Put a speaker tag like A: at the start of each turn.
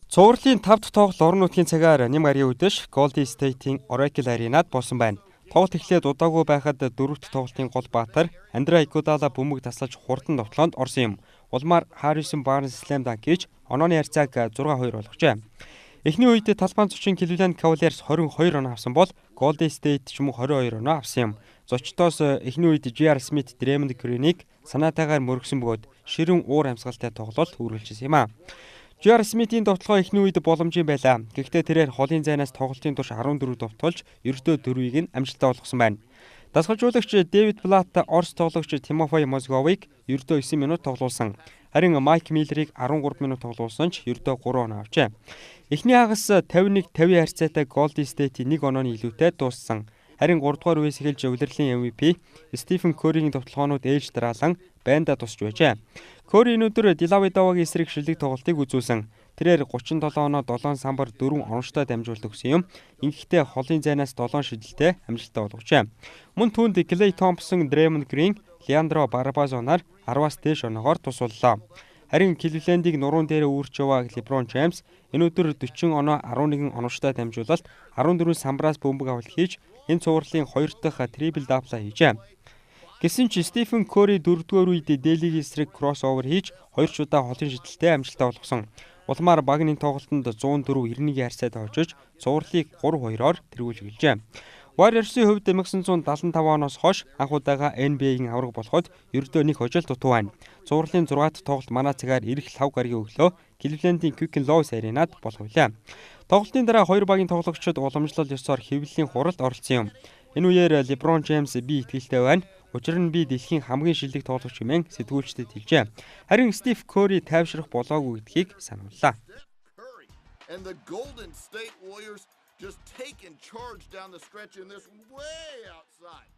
A: Цувралын 5 дахь тоглолт орон нутгийн цагаар нэм гарагийн үдэш Golden State-ийн Oracle Arena-д болсон байна. Тоглолт эхлээд удаагүй байхад 4 дахь тоглолтын гол баатар Андре Игудала бөмбөг таслаж хурдан довтлоонд орсон юм. Улмаар Harrison Barnes slam dunk хийж онооны харьцааг 6-2 болгожээ. Эхний үед талбайн зочин Cleveland Cavaliers 22 оноо авсан бол Golden State ч мөн 22 оноо авсан юм. Зочдоос эхний үед J.R. Smith Draymond Green-ийг санаатайгаар мөргсөн бөгөөд ширүүн уур амьсгалтай тоглолт үргэлжилсэн юм а. J.R. Smith-ийн довтлогоо эхний үед боломжийн байлаа. Гэхдээ тэрээр холын зайнаас тоглолтын турш 14 довтолж ердөө 4-ийг нь амжилттай болгосон байна. Дасгалжуулагч Дэвид Блат Орос тоглогч Тимофей Мозговыг ердөө 9 минут тоглуулсан. Харин Майк Миллерийг 13 минут тоглуулсан ч ердөө 3 оноо авчээ. Эхний хагас 51-50 харьцаатай Golden State-ийн 1 онооны илүүтэй дууссан. Харин 3 дугаар үеэс эхэлж удирдлагын MVP Стефен Curry-ийн довтлогоонууд ээлж дараалан байндаа тусч байжээ. Curry өнөөдөр Делавидовагийн эсрэг шилдэг тоглолтыг үзүүлсэн. Тэрээр 37 оноо 7 самбар 4 оновчтой дамжуулалт өгсөн юм. Ингэхдээ холын зайнаас 7 шидэлтэй амжилттай болгожээ. Мөн түүнд Klay Thompson, Draymond Green, Leandro Barbosa-нар 10-аас дээш оноогоор тусууллаа. Харин Cleveland-ийг нуруунд дээр үүрч яваа LeBron James өнөөдөр 40 оноо 11 оновчтой дамжуулалт 14 самбараас бөмбөг авалт хийж энэ цувралын 2 дахь triple double хийжээ. Гэсэн ч Стефен Curry 4-р үед Дэлигийн эсрэг кроссовер хийж 2 удаа холын шидэлтэй амжилттай болгосон. Улмаар багийн тоглолтод 104-91 харьцаатай очиж цувралыг 3-2-оор тэргүүлж гэлжээ. Warriors-ийн хувьд 1975 оноос хойш анх удаага NBA-ийн авраг болоход ердөө нэг хожил дутуу байна. Цувралын 6 дахь тоглолт манай цагаар ирэх лав гарагийн өглөө Cleveland-ийн Quicken Loans Arena-д боловлаа. Тоглолтын дараа хоёр багийн тоглогчид уламжлал ёсоор хэвлэлийн хуралд оролцсон юм. Энэ үеэр LeBron James би итгэлтэй байна. Учир нь би дэлхийн хамгийн шилдэг тоглогч хэмээн сэтгүүлчдэд хэлжээ. Харин Steph Curry тайвшрах болоогүй гэдгийг санууллаа.
B: And the Golden State Warriors just taking charge down the stretch in this way outside.